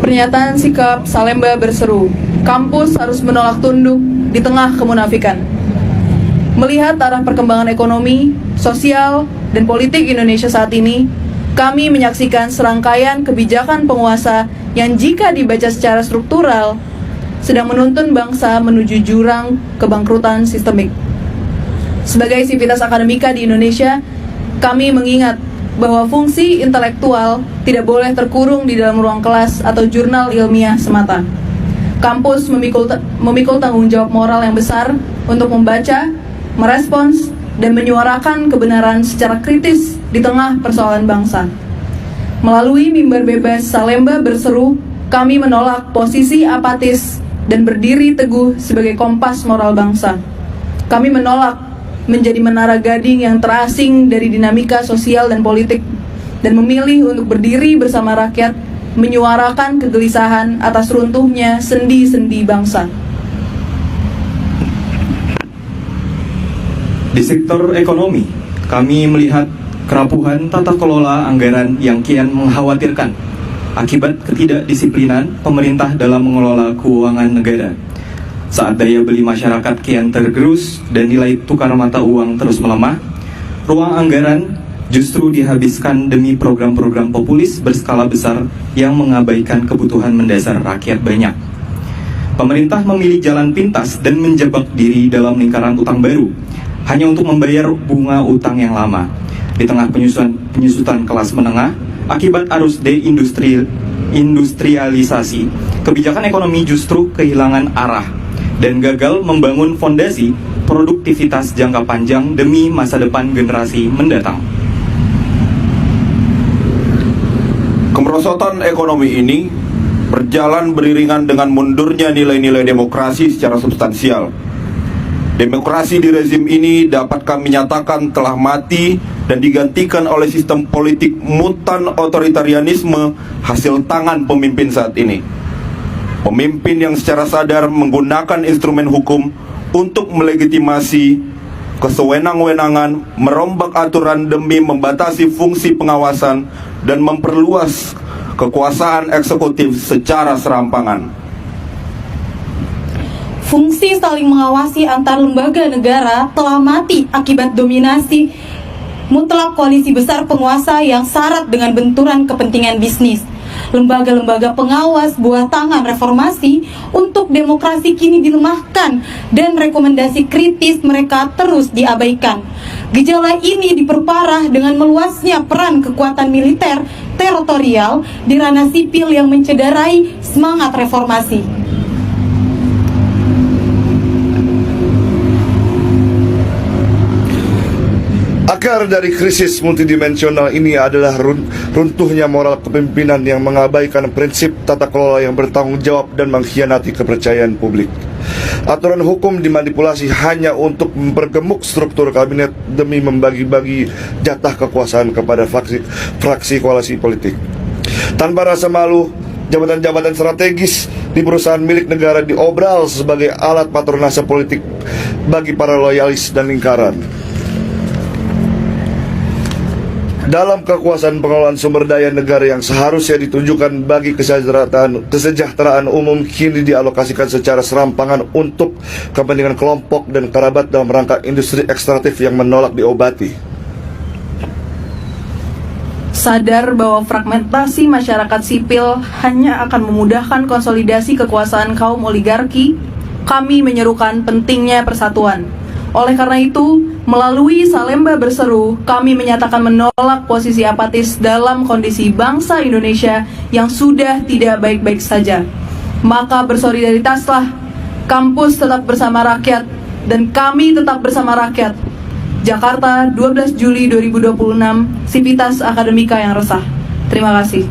Pernyataan sikap Salemba berseru, kampus harus menolak tunduk di tengah kemunafikan. Melihat arah perkembangan ekonomi, sosial, dan politik Indonesia saat ini, kami menyaksikan serangkaian kebijakan penguasa yang jika dibaca secara struktural, sedang menuntun bangsa menuju jurang kebangkrutan sistemik. Sebagai sivitas akademika di Indonesia, kami mengingat bahwa fungsi intelektual tidak boleh terkurung di dalam ruang kelas atau jurnal ilmiah semata. Kampus memikul tanggung jawab moral yang besar untuk membaca, merespons, dan menyuarakan kebenaran secara kritis di tengah persoalan bangsa. Melalui mimbar bebas Salemba berseru, kami menolak posisi apatis dan berdiri teguh sebagai kompas moral bangsa. Kami menolak menjadi menara gading yang terasing dari dinamika sosial dan politik, dan memilih untuk berdiri bersama rakyat, menyuarakan kegelisahan atas runtuhnya sendi-sendi bangsa. Di sektor ekonomi, kami melihat kerapuhan tata kelola anggaran yang kian mengkhawatirkan akibat ketidakdisiplinan pemerintah dalam mengelola keuangan negara. Saat daya beli masyarakat kian tergerus dan nilai tukar mata uang terus melemah, ruang anggaran justru dihabiskan demi program-program populis berskala besar yang mengabaikan kebutuhan mendasar rakyat banyak. Pemerintah memilih jalan pintas dan menjebak diri dalam lingkaran utang baru, hanya untuk membayar bunga utang yang lama. Di tengah penyusutan kelas menengah, akibat arus deindustrialisasi, kebijakan ekonomi justru kehilangan arah dan gagal membangun fondasi produktivitas jangka panjang demi masa depan generasi mendatang. Kemerosotan ekonomi ini berjalan beriringan dengan mundurnya nilai-nilai demokrasi secara substansial. Demokrasi di rezim ini dapat kami nyatakan telah mati dan digantikan oleh sistem politik mutan otoritarianisme hasil tangan pemimpin saat ini. Pemimpin yang secara sadar menggunakan instrumen hukum untuk melegitimasi kesewenang-wenangan, merombak aturan demi membatasi fungsi pengawasan dan memperluas kekuasaan eksekutif secara serampangan. Fungsi saling mengawasi antar lembaga negara telah mati akibat dominasi mutlak koalisi besar penguasa yang syarat dengan benturan kepentingan bisnis. Lembaga-lembaga pengawas buah tangan reformasi untuk demokrasi kini dilemahkan dan rekomendasi kritis mereka terus diabaikan. Gejala ini diperparah dengan meluasnya peran kekuatan militer teritorial di ranah sipil yang mencederai semangat reformasi. Akar dari krisis multidimensional ini adalah runtuhnya moral kepemimpinan yang mengabaikan prinsip tata kelola yang bertanggung jawab dan mengkhianati kepercayaan publik. Aturan hukum dimanipulasi hanya untuk mempergemuk struktur kabinet demi membagi-bagi jatah kekuasaan kepada fraksi koalisi politik. Tanpa rasa malu, jabatan-jabatan strategis di perusahaan milik negara diobral sebagai alat patronase politik bagi para loyalis dan lingkaran. Dalam kekuasaan pengelolaan sumber daya negara yang seharusnya ditujukan bagi kesejahteraan umum kini dialokasikan secara serampangan untuk kepentingan kelompok dan kerabat dalam rangka industri ekstraktif yang menolak diobati. Sadar bahwa fragmentasi masyarakat sipil hanya akan memudahkan konsolidasi kekuasaan kaum oligarki, kami menyerukan pentingnya persatuan. Oleh karena itu, melalui Salemba berseru, kami menyatakan menolak posisi apatis dalam kondisi bangsa Indonesia yang sudah tidak baik-baik saja. Maka bersolidaritaslah, kampus tetap bersama rakyat, dan kami tetap bersama rakyat. Jakarta, 12 Juli 2026, Sivitas Akademika yang resah. Terima kasih.